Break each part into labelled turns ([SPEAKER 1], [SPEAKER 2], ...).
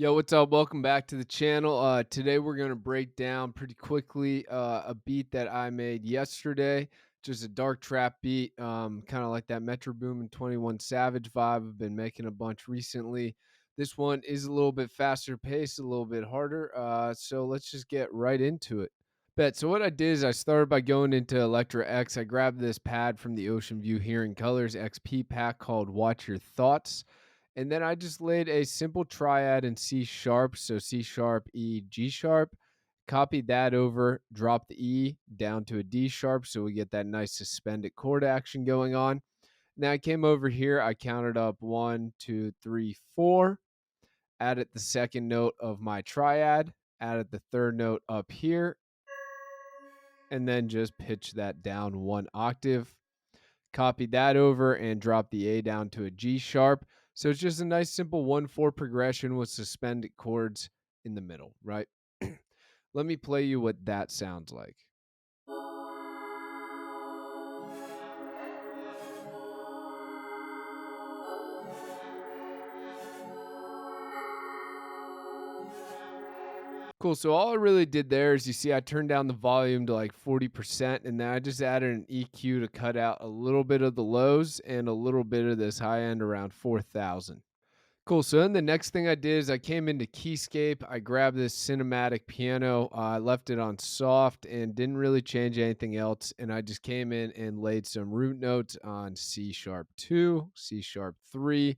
[SPEAKER 1] Yo, what's up? Welcome back to the channel. Today we're gonna break down pretty quickly a beat that I made yesterday. Just a dark trap beat, kind of like that Metro Boomin 21 Savage vibe. I've been making a bunch recently. This one is a little bit faster paced, a little bit harder. So let's just get right into it. Bet. So what I did is I started by going into Electra X. I grabbed this pad from the Ocean View Hearing Colors XP pack called Watch Your Thoughts. And then I just laid a simple triad in C sharp. So C sharp, E, G sharp. Copied that over, dropped the E down to a D sharp. So we get that nice suspended chord action going on. Now I came over here. I counted up 1, 2, 3, 4. Added the second note of my triad. Added the third note up here. And then just pitch that down 1 octave. Copied that over and dropped the A down to a G sharp. So it's just a nice simple 1/4 progression with suspended chords in the middle, right? Let me play you what that sounds like. Cool. So all I really did there is you see I turned down the volume to like 40%, and then I just added an EQ to cut out a little bit of the lows and a little bit of this high end around 4,000. Cool. So then the next thing I did is I came into Keyscape. I grabbed this cinematic piano. I left it on soft and didn't really change anything else. And I just came in and laid some root notes on C sharp 2, C sharp 3.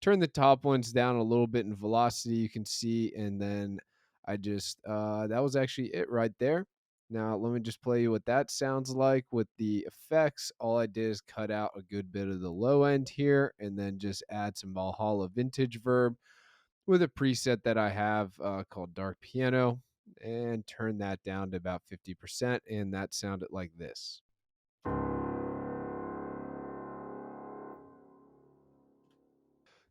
[SPEAKER 1] Turn the top ones down a little bit in velocity, you can see. And then I just, that was actually it right there. Now, let me just play you what that sounds like with the effects. All I did is cut out a good bit of the low end here and then just add some Valhalla vintage verb with a preset that I have called Dark Piano and turn that down to about 50%. And that sounded like this.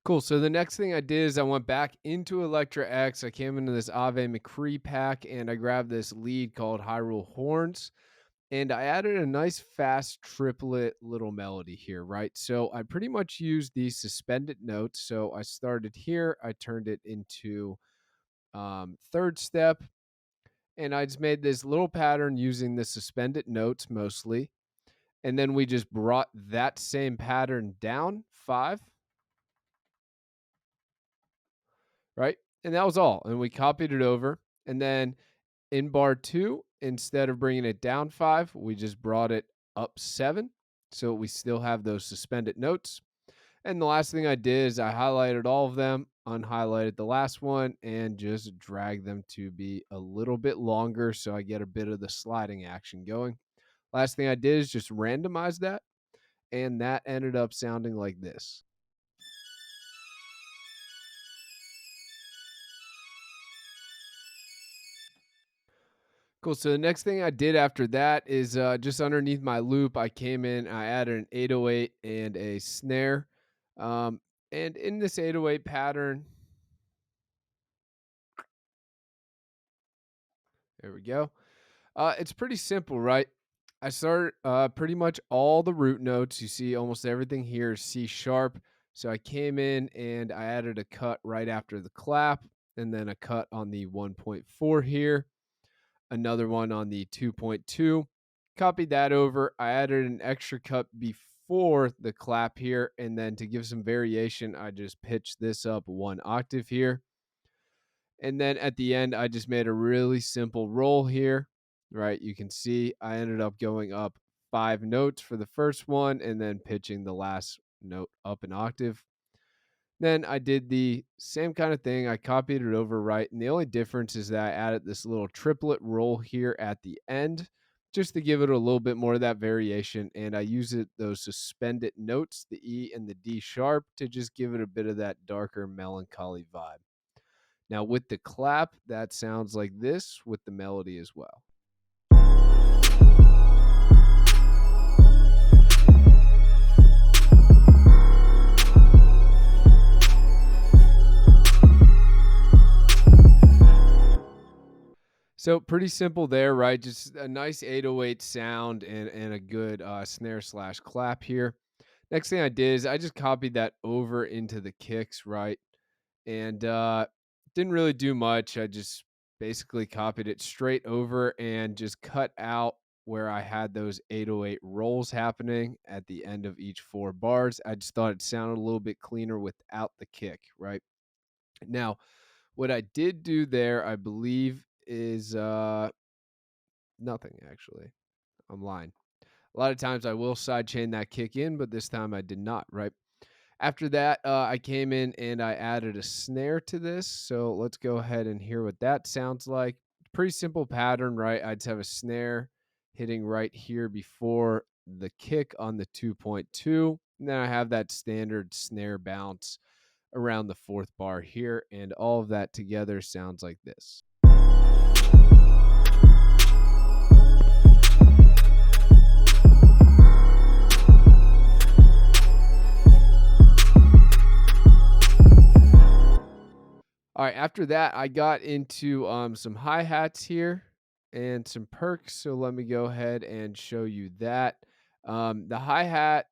[SPEAKER 1] Cool. So the next thing I did is I went back into Electra X. I came into this Ave McCree pack and I grabbed this lead called Hyrule Horns. And I added a nice fast triplet little melody here, right? So I pretty much used these suspended notes. So I started here, I turned it into third step, and I just made this little pattern using the suspended notes mostly. And then we just brought that same pattern down 5, right? And that was all. And we copied it over. And then in bar 2, instead of bringing it down 5, we just brought it up 7. So we still have those suspended notes. And the last thing I did is I highlighted all of them, unhighlighted the last one, and just dragged them to be a little bit longer so I get a bit of the sliding action going. Last thing I did is just randomize that, and that ended up sounding like this. Cool. So the next thing I did after that is just underneath my loop, I came in, I added an 808 and a snare. And in this 808 pattern, there we go. It's pretty simple, right? I start pretty much all the root notes. You see almost everything here is C sharp. So I came in and I added a cut right after the clap and then a cut on the 1.4 here. Another one on the 2.2. Copied that over. I added an extra cut before the clap here. And then to give some variation, I just pitched this up 1 octave here. And then at the end, I just made a really simple roll here, right? You can see I ended up going up 5 notes for the first one and then pitching the last note up an octave. Then I did the same kind of thing. I copied it over, right? And the only difference is that I added this little triplet roll here at the end just to give it a little bit more of that variation. And I use those suspended notes, the E and the D sharp, to just give it a bit of that darker melancholy vibe. Now with the clap, that sounds like this with the melody as well. So pretty simple there, right? Just a nice 808 sound and a good snare slash clap here. Next thing I did is I just copied that over into the kicks, right? And Didn't really do much. I just basically copied it straight over and just cut out where I had those 808 rolls happening at the end of each 4 bars. I just thought it sounded a little bit cleaner without the kick, right? Now, what I did do there, I believe, is nothing actually. I'm lying. A lot of times I will sidechain that kick in, but this time I did not, right? After that, I came in and I added a snare to this. So let's go ahead and hear what that sounds like. Pretty simple pattern, right? I'd have a snare hitting right here before the kick on the 2.2. And then I have that standard snare bounce around the 4th bar here. And all of that together sounds like this. All right, after that, I got into some hi-hats here and some perks. So let me go ahead and show you that. The hi-hat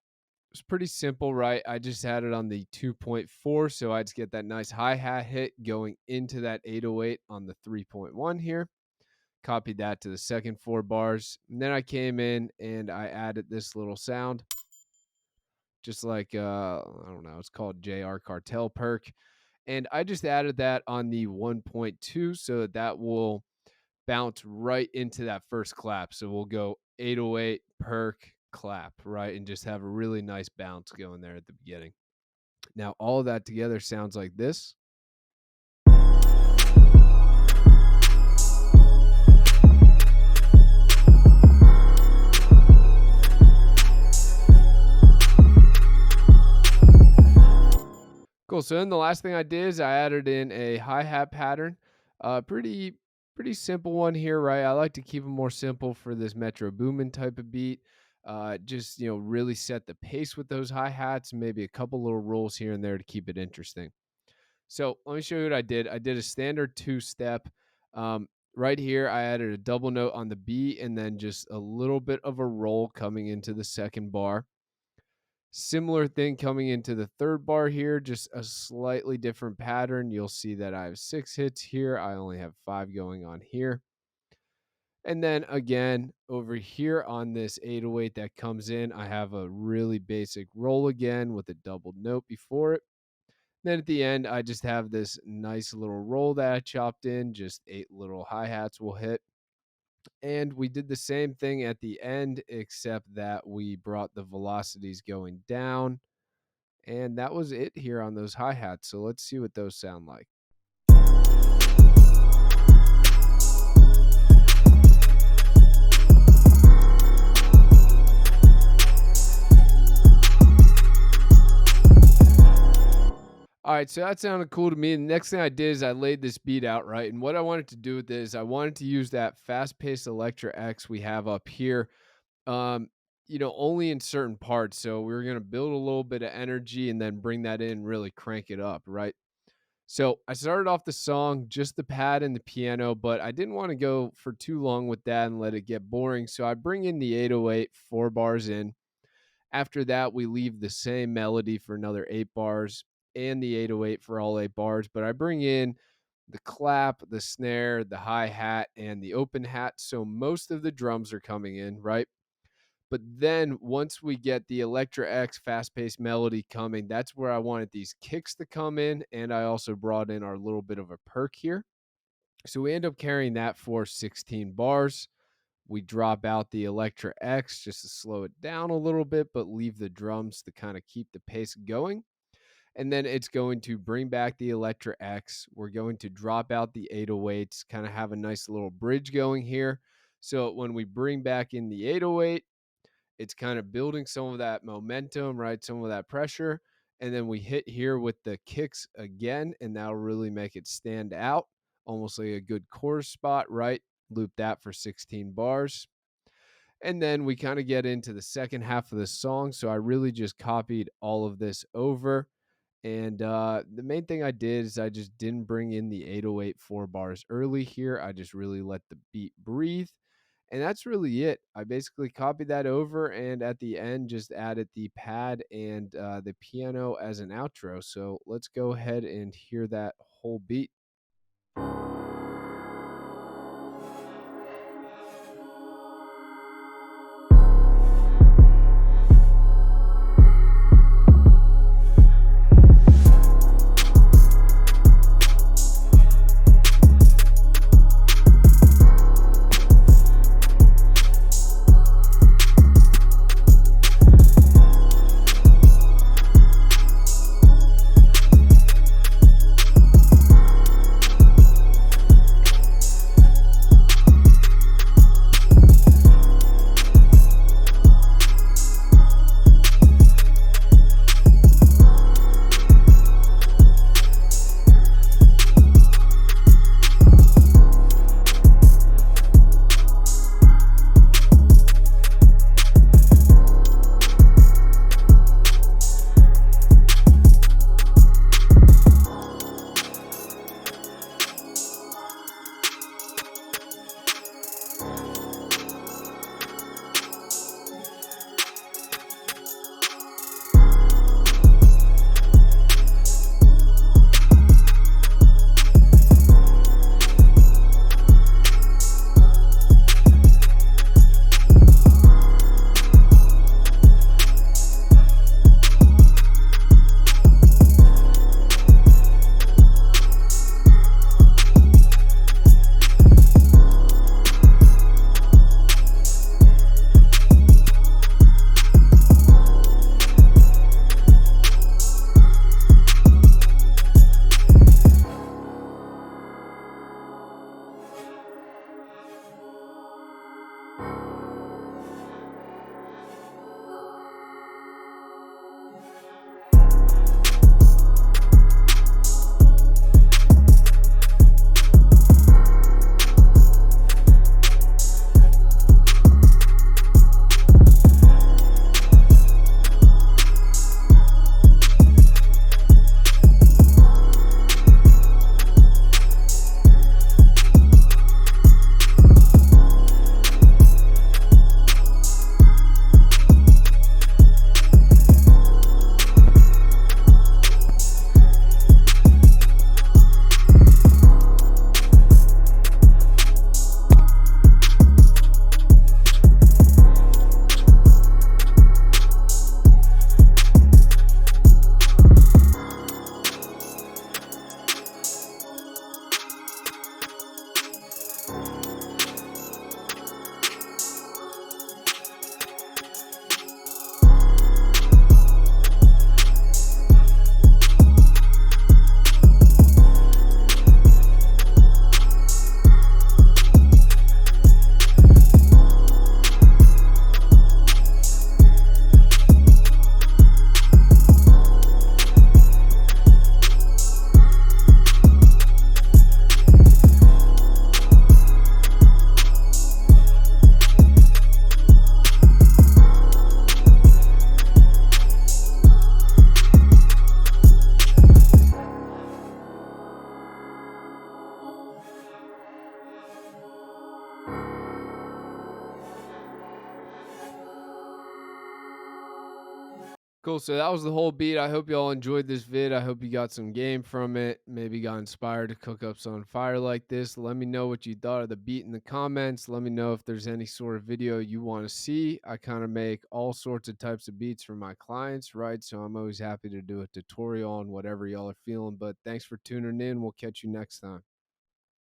[SPEAKER 1] was pretty simple, right? I just had it on the 2.4, so I just get that nice hi-hat hit going into that 808 on the 3.1 here. Copied that to the second 4 bars. And then I came in and I added this little sound, just like, I don't know, it's called JR Cartel perk. And I just added that on the 1.2 so that that will bounce right into that first clap. So we'll go 808 perk clap, right? And just have a really nice bounce going there at the beginning. Now, all of that together sounds like this. Cool. So then the last thing I did is I added in a hi-hat pattern. Pretty simple one here, right? I like to keep them more simple for this Metro Boomin type of beat. Just really set the pace with those hi-hats and maybe a couple little rolls here and there to keep it interesting. So let me show you what I did. I did a standard 2-step. Right here, I added a double note on the B and then just a little bit of a roll coming into the second bar. Similar thing coming into the 3rd bar here, just a slightly different pattern. You'll see that I have 6 hits here. I only have 5 going on here. And then again, over here on this 808 that comes in, I have a really basic roll again with a double note before it. Then at the end, I just have this nice little roll that I chopped in, just 8 little hi-hats will hit. And we did the same thing at the end, except that we brought the velocities going down. And that was it here on those hi-hats. So let's see what those sound like. All right, so that sounded cool to me. And the next thing I did is I laid this beat out, right? And what I wanted to do with this, I wanted to use that fast-paced Electra X we have up here, only in certain parts. So we were going to build a little bit of energy and then bring that in, really crank it up, right? So I started off the song, just the pad and the piano, but I didn't want to go for too long with that and let it get boring. So I bring in the 808, 4 bars in. After that, we leave the same melody for another 8 bars and the 808 for all 8 bars. But I bring in the clap, the snare, the hi-hat, and the open hat. So most of the drums are coming in, right? But then once we get the Electra X fast-paced melody coming, that's where I wanted these kicks to come in. And I also brought in our little bit of a perk here. So we end up carrying that for 16 bars. We drop out the Electra X just to slow it down a little bit, but leave the drums to kind of keep the pace going. And then it's going to bring back the Electra X. We're going to drop out the 808s, kind of have a nice little bridge going here. So when we bring back in the 808, it's kind of building some of that momentum, right? Some of that pressure. And then we hit here with the kicks again, and that'll really make it stand out. Almost like a good chorus spot, right? Loop that for 16 bars. And then we kind of get into the second half of the song. So I really just copied all of this over. And the main thing I did is I just didn't bring in the 808 4 bars early here. I just really let the beat breathe. And that's really it. I basically copied that over and at the end just added the pad and the piano as an outro. So let's go ahead and hear that whole beat. Cool. So that was the whole beat. I hope y'all enjoyed this vid. I hope you got some game from it. Maybe got inspired to cook up some fire like this. Let me know what you thought of the beat in the comments. Let me know if there's any sort of video you want to see. I kind of make all sorts of types of beats for my clients, right? So I'm always happy to do a tutorial on whatever y'all are feeling. But thanks for tuning in. We'll catch you next time.